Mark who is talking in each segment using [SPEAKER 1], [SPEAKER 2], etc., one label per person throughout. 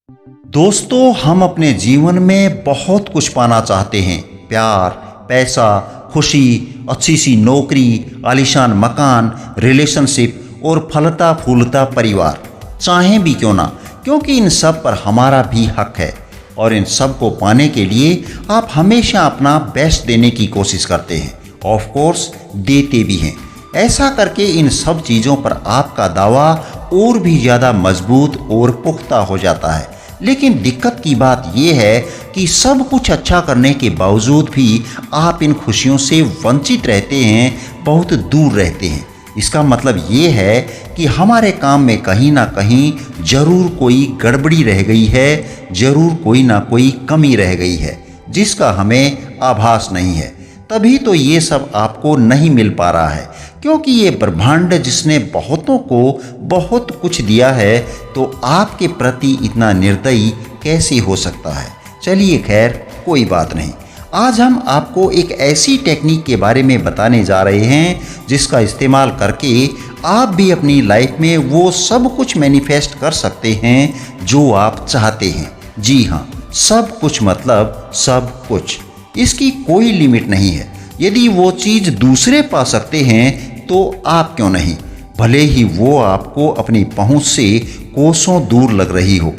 [SPEAKER 1] दोस्तों, हम अपने जीवन में बहुत कुछ पाना चाहते हैं। प्यार, पैसा, खुशी, अच्छी सी नौकरी, आलीशान मकान, रिलेशनशिप और फलता फूलता परिवार, चाहें भी क्यों ना, क्योंकि इन सब पर हमारा भी हक है। और इन सब को पाने के लिए आप हमेशा अपना बेस्ट देने की कोशिश करते हैं, ऑफ कोर्स देते भी हैं। ऐसा करके इन सब चीज़ों पर आपका दावा और भी ज़्यादा मजबूत और पुख्ता हो जाता है। लेकिन दिक्कत की बात यह है कि सब कुछ अच्छा करने के बावजूद भी आप इन खुशियों से वंचित रहते हैं, बहुत दूर रहते हैं। इसका मतलब ये है कि हमारे काम में कहीं ना कहीं ज़रूर कोई गड़बड़ी रह गई है, ज़रूर कोई ना कोई कमी रह गई है, जिसका हमें आभास नहीं है। तभी तो ये सब आपको नहीं मिल पा रहा है, क्योंकि ये ब्रह्मांड जिसने बहुतों को बहुत कुछ दिया है, तो आपके प्रति इतना निर्दयी कैसे हो सकता है। चलिए खैर, कोई बात नहीं। आज हम आपको एक ऐसी टेक्निक के बारे में बताने जा रहे हैं जिसका इस्तेमाल करके आप भी अपनी लाइफ में वो सब कुछ मैनिफेस्ट कर सकते हैं जो आप चाहते हैं। जी हाँ, सब कुछ मतलब सब कुछ। इसकी कोई लिमिट नहीं है। यदि वो चीज़ दूसरे पा सकते हैं तो आप क्यों नहीं, भले ही वो आपको अपनी पहुंच से कोसों दूर लग रही हो।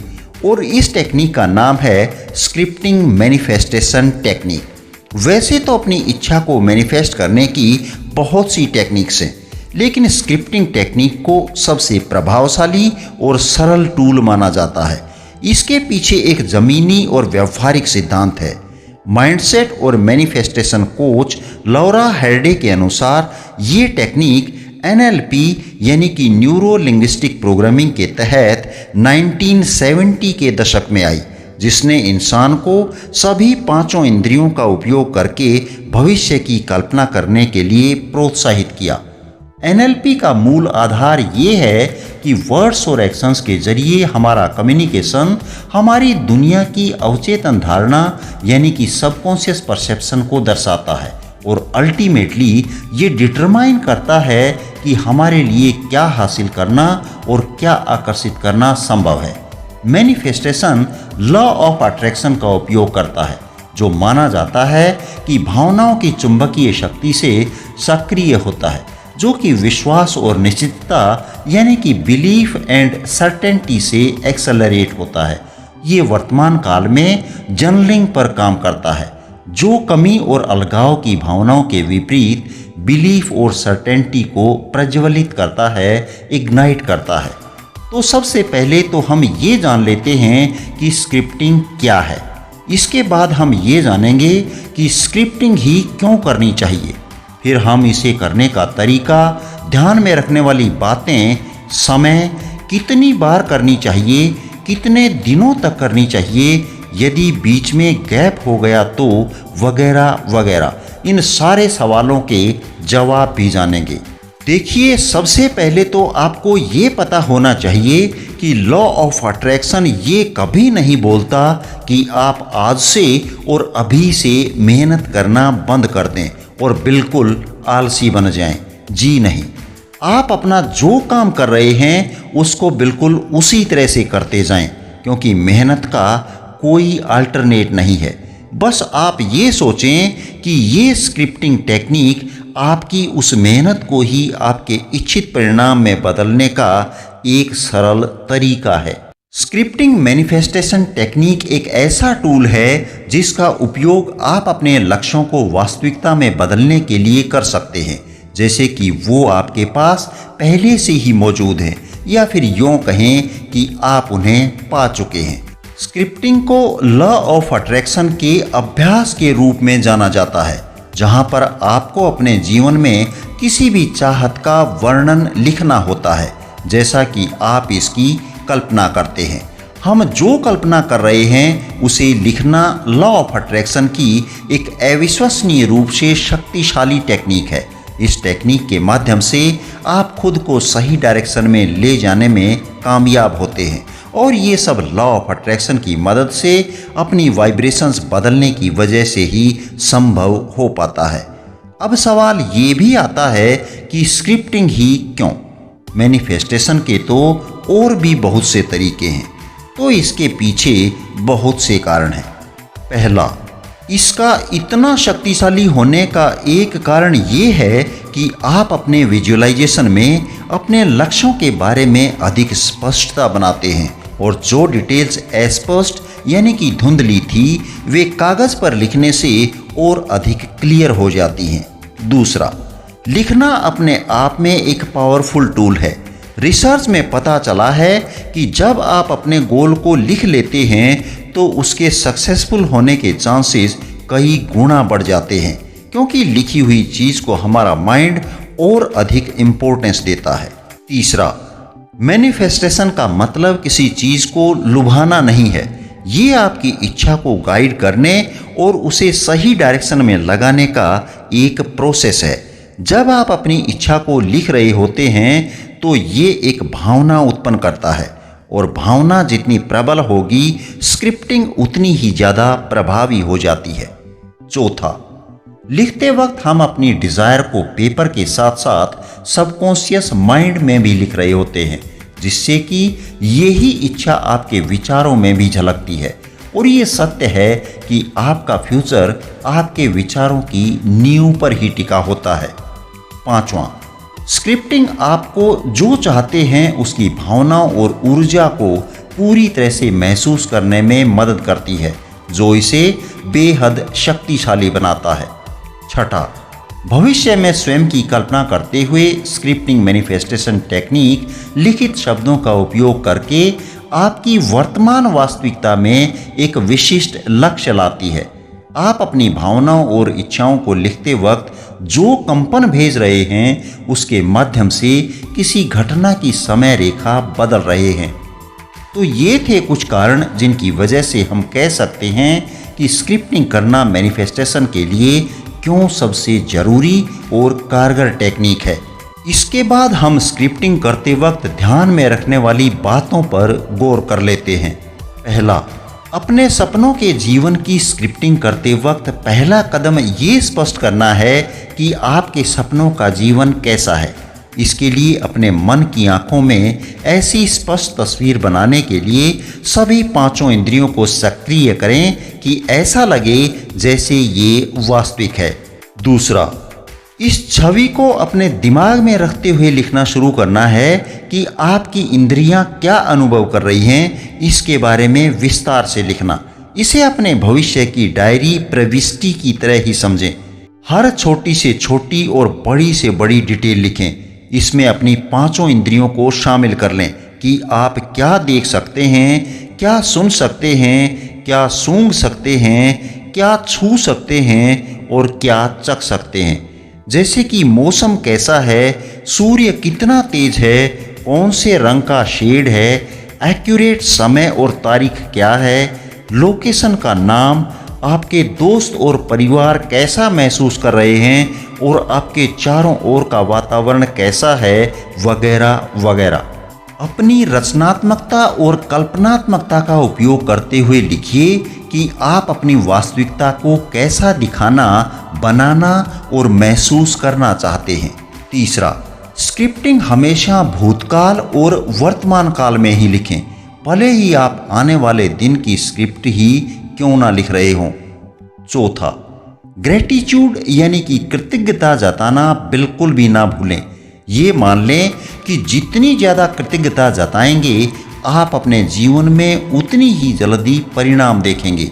[SPEAKER 1] और इस टेक्निक का नाम है स्क्रिप्टिंग मैनिफेस्टेशन टेक्निक। वैसे तो अपनी इच्छा को मैनिफेस्ट करने की बहुत सी टेक्निक्स हैं, लेकिन स्क्रिप्टिंग टेक्निक को सबसे प्रभावशाली और सरल टूल माना जाता है। इसके पीछे एक ज़मीनी और व्यावहारिक सिद्धांत है। माइंडसेट और मैनिफेस्टेशन कोच लौरा हेर्डे के अनुसार ये टेक्निक NLP यानी कि न्यूरो लिंग्विस्टिक प्रोग्रामिंग के तहत 1970 के दशक में आई, जिसने इंसान को सभी पांचों इंद्रियों का उपयोग करके भविष्य की कल्पना करने के लिए प्रोत्साहित किया। NLP का मूल आधार ये है कि वर्ड्स और एक्शंस के जरिए हमारा कम्युनिकेशन हमारी दुनिया की अवचेतन धारणा यानी कि सबकॉन्शियस परसेप्शन को दर्शाता है और अल्टीमेटली ये डिटरमाइन करता है कि हमारे लिए क्या हासिल करना और क्या आकर्षित करना संभव है। मैनिफेस्टेशन लॉ ऑफ अट्रैक्शन का उपयोग करता है, जो माना जाता है कि भावनाओं की चुंबकीय शक्ति से सक्रिय होता है, जो कि विश्वास और निश्चितता यानी कि बिलीफ एंड सर्टेनिटी से एक्सेलरेट होता है। ये वर्तमान काल में जर्नलिंग पर काम करता है, जो कमी और अलगाव की भावनाओं के विपरीत बिलीफ और सर्टेनिटी को प्रज्वलित करता है, इग्नाइट करता है। तो सबसे पहले तो हम ये जान लेते हैं कि स्क्रिप्टिंग क्या है। इसके बाद हम ये जानेंगे कि स्क्रिप्टिंग ही क्यों करनी चाहिए। फिर हम इसे करने का तरीका, ध्यान में रखने वाली बातें, समय, कितनी बार करनी चाहिए, कितने दिनों तक करनी चाहिए, यदि बीच में गैप हो गया तो, वगैरह वगैरह। इन सारे सवालों के जवाब भी जानेंगे। देखिए, सबसे पहले तो आपको ये पता होना चाहिए कि लॉ ऑफ अट्रैक्शन ये कभी नहीं बोलता कि आप आज से और अभी से मेहनत करना बंद कर दें और बिल्कुल आलसी बन जाएं। जी नहीं, आप अपना जो काम कर रहे हैं उसको बिल्कुल उसी तरह से करते जाएं, क्योंकि मेहनत का कोई अल्टरनेट नहीं है। बस आप ये सोचें कि ये स्क्रिप्टिंग टेक्निक आपकी उस मेहनत को ही आपके इच्छित परिणाम में बदलने का एक सरल तरीका है। स्क्रिप्टिंग मैनिफेस्टेशन टेक्निक एक ऐसा टूल है जिसका उपयोग आप अपने लक्ष्यों को वास्तविकता में बदलने के लिए कर सकते हैं, जैसे कि वो आपके पास पहले से ही मौजूद हैं, या फिर यूँ कहें कि आप उन्हें पा चुके हैं। स्क्रिप्टिंग को लॉ ऑफ अट्रैक्शन के अभ्यास के रूप में जाना जाता है, जहाँ पर आपको अपने जीवन में किसी भी चाहत का वर्णन लिखना होता है, जैसा कि आप इसकी कल्पना करते हैं। हम जो कल्पना कर रहे हैं उसे लिखना लॉ ऑफ अट्रैक्शन की एक अविश्वसनीय रूप से शक्तिशाली टेक्निक है। इस टेक्निक के माध्यम से आप खुद को सही डायरेक्शन में ले जाने में कामयाब होते हैं, और ये सब लॉ ऑफ अट्रैक्शन की मदद से अपनी वाइब्रेशंस बदलने की वजह से ही संभव हो पाता है। अब सवाल ये भी आता है कि स्क्रिप्टिंग ही क्यों। मैनिफेस्टेशन के तो और भी बहुत से तरीके हैं। तो इसके पीछे बहुत से कारण हैं। पहला, इसका इतना शक्तिशाली होने का एक कारण ये है कि आप अपने विजुअलाइजेशन में अपने लक्ष्यों के बारे में अधिक स्पष्टता बनाते हैं और जो डिटेल्स अस्पष्ट यानी कि धुंधली थी वे कागज पर लिखने से और अधिक क्लियर हो जाती हैं। दूसरा, लिखना अपने आप में एक पावरफुल टूल है। रिसर्च में पता चला है कि जब आप अपने गोल को लिख लेते हैं तो उसके सक्सेसफुल होने के चांसेस कई गुना बढ़ जाते हैं, क्योंकि लिखी हुई चीज़ को हमारा माइंड और अधिक इम्पोर्टेंस देता है। तीसरा, मैनिफेस्टेशन का मतलब किसी चीज़ को लुभाना नहीं है, ये आपकी इच्छा को गाइड करने और उसे सही डायरेक्शन में लगाने का एक प्रोसेस है। जब आप अपनी इच्छा को लिख रहे होते हैं तो ये एक भावना उत्पन्न करता है और भावना जितनी प्रबल होगी स्क्रिप्टिंग उतनी ही ज़्यादा प्रभावी हो जाती है। चौथा, लिखते वक्त हम अपनी डिज़ायर को पेपर के साथ साथ सबकॉन्शियस माइंड में भी लिख रहे होते हैं, जिससे कि यही इच्छा आपके विचारों में भी झलकती है और ये सत्य है कि आपका फ्यूचर आपके विचारों की नींव पर ही टिका होता है। पांचवा, स्क्रिप्टिंग आपको जो चाहते हैं उसकी भावनाओं और ऊर्जा को पूरी तरह से महसूस करने में मदद करती है, जो इसे बेहद शक्तिशाली बनाता है। छठा, भविष्य में स्वयं की कल्पना करते हुए स्क्रिप्टिंग मैनिफेस्टेशन टेक्निक लिखित शब्दों का उपयोग करके आपकी वर्तमान वास्तविकता में एक विशिष्ट लक्ष्य लाती है। आप अपनी भावनाओं और इच्छाओं को लिखते वक्त जो कंपन भेज रहे हैं उसके माध्यम से किसी घटना की समय रेखा बदल रहे हैं। तो ये थे कुछ कारण जिनकी वजह से हम कह सकते हैं कि स्क्रिप्टिंग करना मैनिफेस्टेशन के लिए क्यों सबसे ज़रूरी और कारगर टेक्निक है। इसके बाद हम स्क्रिप्टिंग करते वक्त ध्यान में रखने वाली बातों पर गौर कर लेते हैं। पहला, अपने सपनों के जीवन की स्क्रिप्टिंग करते वक्त पहला कदम ये स्पष्ट करना है कि आपके सपनों का जीवन कैसा है। इसके लिए अपने मन की आंखों में ऐसी स्पष्ट तस्वीर बनाने के लिए सभी पांचों इंद्रियों को सक्रिय करें कि ऐसा लगे जैसे ये वास्तविक है। दूसरा, इस छवि को अपने दिमाग में रखते हुए लिखना शुरू करना है कि आपकी इंद्रियां क्या अनुभव कर रही हैं, इसके बारे में विस्तार से लिखना। इसे अपने भविष्य की डायरी प्रविष्टि की तरह ही समझें। हर छोटी से छोटी और बड़ी से बड़ी डिटेल लिखें। इसमें अपनी पांचों इंद्रियों को शामिल कर लें कि आप क्या देख सकते हैं, क्या सुन सकते हैं, क्या सूंघ सकते हैं, क्या छू सकते हैं और क्या चख सकते हैं। जैसे कि मौसम कैसा है, सूर्य कितना तेज है, कौन से रंग का शेड है, एक्यूरेट समय और तारीख क्या है, लोकेशन का नाम, आपके दोस्त और परिवार कैसा महसूस कर रहे हैं और आपके चारों ओर का वातावरण कैसा है, वगैरह वगैरह। अपनी रचनात्मकता और कल्पनात्मकता का उपयोग करते हुए लिखिए कि आप अपनी वास्तविकता को कैसा दिखाना, बनाना और महसूस करना चाहते हैं। तीसरा, स्क्रिप्टिंग हमेशा भूतकाल और वर्तमान काल में ही लिखें, भले ही आप आने वाले दिन की स्क्रिप्ट ही क्यों ना लिख रहे हों। चौथा, ग्रेटिट्यूड यानी कि कृतज्ञता जताना बिल्कुल भी ना भूलें। ये मान लें कि जितनी ज़्यादा कृतज्ञता जताएंगे आप अपने जीवन में उतनी ही जल्दी परिणाम देखेंगे।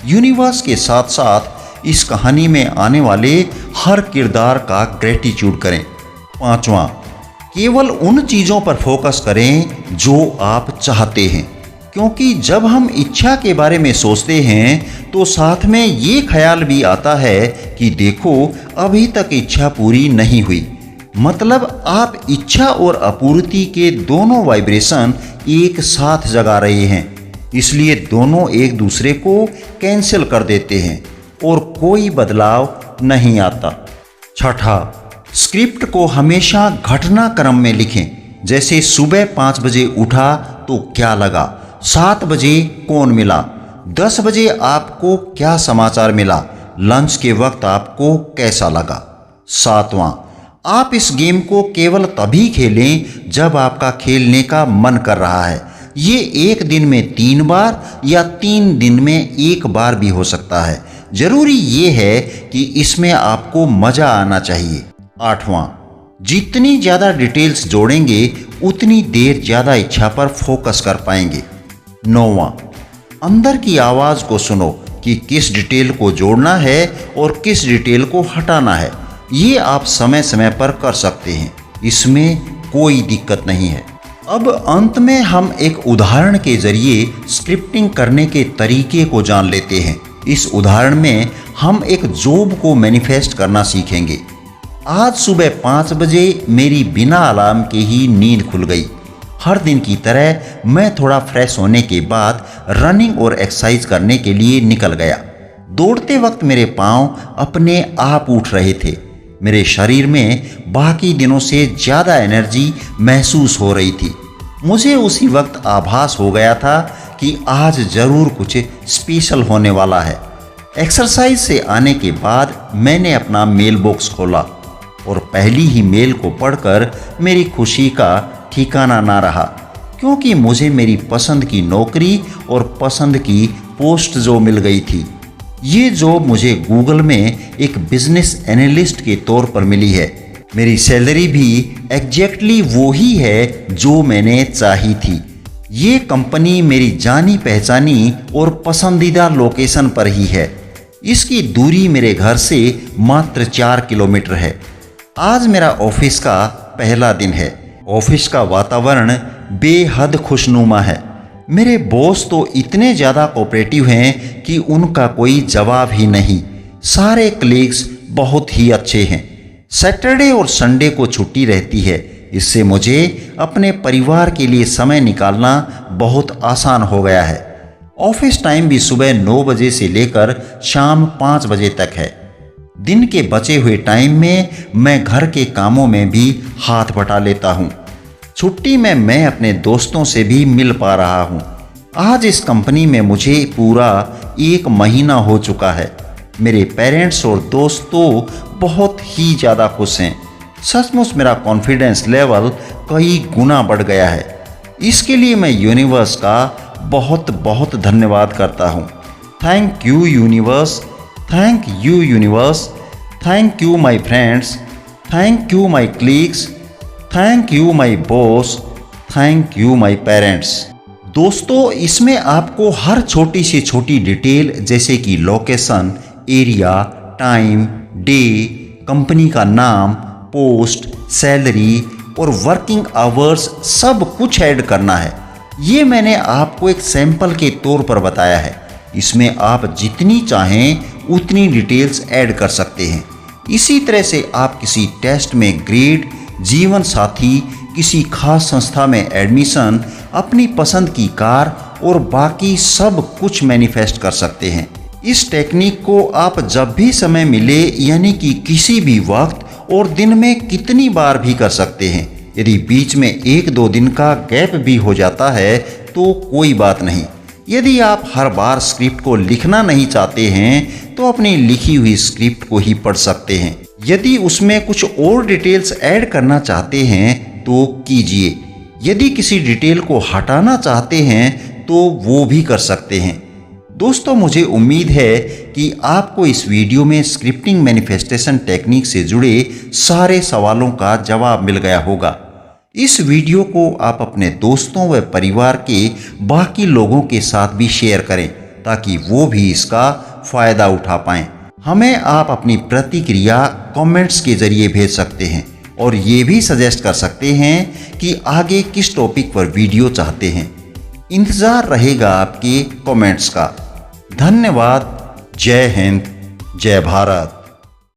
[SPEAKER 1] यूनिवर्स के साथ साथ इस कहानी में आने वाले हर किरदार का ग्रेटिट्यूड करें। पांचवा, केवल उन चीज़ों पर फोकस करें जो आप चाहते हैं, क्योंकि जब हम इच्छा के बारे में सोचते हैं तो साथ में ये ख्याल भी आता है कि देखो अभी तक इच्छा पूरी नहीं हुई। मतलब आप इच्छा और आपूर्ति के दोनों वाइब्रेशन एक साथ जगा रहे हैं, इसलिए दोनों एक दूसरे को कैंसिल कर देते हैं और कोई बदलाव नहीं आता। छठा, स्क्रिप्ट को हमेशा घटनाक्रम में लिखें। जैसे सुबह 5 बजे उठा तो क्या लगा, 7 बजे कौन मिला, 10 बजे आपको क्या समाचार मिला, लंच के वक्त आपको कैसा लगा। सातवां, आप इस गेम को केवल तभी खेलें जब आपका खेलने का मन कर रहा है, ये एक दिन में 3 बार या 3 दिन में 1 बार भी हो सकता है। जरूरी ये है कि इसमें आपको मजा आना चाहिए। 8वां, जितनी ज़्यादा डिटेल्स जोड़ेंगे उतनी देर ज़्यादा इच्छा पर फोकस कर पाएंगे। 9वां, अंदर की आवाज़ को सुनो कि किस डिटेल को जोड़ना है और किस डिटेल को हटाना है। ये आप समय समय पर कर सकते हैं, इसमें कोई दिक्कत नहीं है। अब अंत में हम एक उदाहरण के जरिए स्क्रिप्टिंग करने के तरीके को जान लेते हैं। इस उदाहरण में हम एक जॉब को मैनिफेस्ट करना सीखेंगे। आज सुबह 5 बजे मेरी बिना अलार्म के ही नींद खुल गई। हर दिन की तरह मैं थोड़ा फ्रेश होने के बाद रनिंग और एक्सरसाइज करने के लिए निकल गया। दौड़ते वक्त मेरे पाँव अपने आप उठ रहे थे। मेरे शरीर में बाकी दिनों से ज़्यादा एनर्जी महसूस हो रही थी। मुझे उसी वक्त आभास हो गया था कि आज ज़रूर कुछ स्पेशल होने वाला है। एक्सरसाइज से आने के बाद मैंने अपना मेल बॉक्स खोला और पहली ही मेल को पढ़कर मेरी खुशी का ठिकाना ना रहा, क्योंकि मुझे मेरी पसंद की नौकरी और पसंद की पोस्ट जो मिल गई थी। ये जॉब मुझे गूगल में एक बिजनेस एनालिस्ट के तौर पर मिली है। मेरी सैलरी भी एग्जैक्टली वो ही है जो मैंने चाही थी। ये कंपनी मेरी जानी पहचानी और पसंदीदा लोकेशन पर ही है। इसकी दूरी मेरे घर से मात्र 4 किलोमीटर है। आज मेरा ऑफिस का पहला दिन है। ऑफिस का वातावरण बेहद खुशनुमा है। मेरे बॉस तो इतने ज़्यादा कोऑपरेटिव हैं कि उनका कोई जवाब ही नहीं। सारे कलीग्स बहुत ही अच्छे हैं। सैटरडे और संडे को छुट्टी रहती है, इससे मुझे अपने परिवार के लिए समय निकालना बहुत आसान हो गया है। ऑफिस टाइम भी सुबह 9 बजे से लेकर शाम 5 बजे तक है। दिन के बचे हुए टाइम में मैं घर के कामों में भी हाथ बटा लेता हूँ। छुट्टी में मैं अपने दोस्तों से भी मिल पा रहा हूँ। आज इस कंपनी में मुझे पूरा 1 महीना हो चुका है। मेरे पेरेंट्स और दोस्त तो बहुत ही ज़्यादा खुश हैं। सचमुच मेरा कॉन्फिडेंस लेवल कई गुना बढ़ गया है। इसके लिए मैं यूनिवर्स का बहुत बहुत धन्यवाद करता हूँ। Thank you universe, thank you universe, thank you my friends, thank you my colleagues, thank you my boss, thank you my parents. दोस्तों, इसमें आपको हर छोटी से छोटी डिटेल जैसे कि location, area, time, day, company का नाम, पोस्ट, सैलरी और वर्किंग आवर्स सब कुछ ऐड करना है। ये मैंने आपको एक सैंपल के तौर पर बताया है। इसमें आप जितनी चाहें उतनी डिटेल्स ऐड कर सकते हैं। इसी तरह से आप किसी टेस्ट में ग्रेड, जीवन साथी, किसी खास संस्था में एडमिशन, अपनी पसंद की कार और बाकी सब कुछ मैनिफेस्ट कर सकते हैं। इस टेक्निक को आप जब भी समय मिले यानी कि किसी भी वक्त और दिन में कितनी बार भी कर सकते हैं। यदि बीच में 1-2 दिन का गैप भी हो जाता है तो कोई बात नहीं। यदि आप हर बार स्क्रिप्ट को लिखना नहीं चाहते हैं तो अपनी लिखी हुई स्क्रिप्ट को ही पढ़ सकते हैं। यदि उसमें कुछ और डिटेल्स ऐड करना चाहते हैं तो कीजिए। यदि किसी डिटेल को हटाना चाहते हैं तो वो भी कर सकते हैं। दोस्तों, मुझे उम्मीद है कि आपको इस वीडियो में स्क्रिप्टिंग मैनिफेस्टेशन टेक्निक से जुड़े सारे सवालों का जवाब मिल गया होगा। इस वीडियो को आप अपने दोस्तों व परिवार के बाकी लोगों के साथ भी शेयर करें ताकि वो भी इसका फ़ायदा उठा पाएं। हमें आप अपनी प्रतिक्रिया कमेंट्स के ज़रिए भेज सकते हैं और ये भी सजेस्ट कर सकते हैं कि आगे किस टॉपिक पर वीडियो चाहते हैं। इंतज़ार रहेगा आपके कमेंट्स का। धन्यवाद। जय हिंद, जय भारत।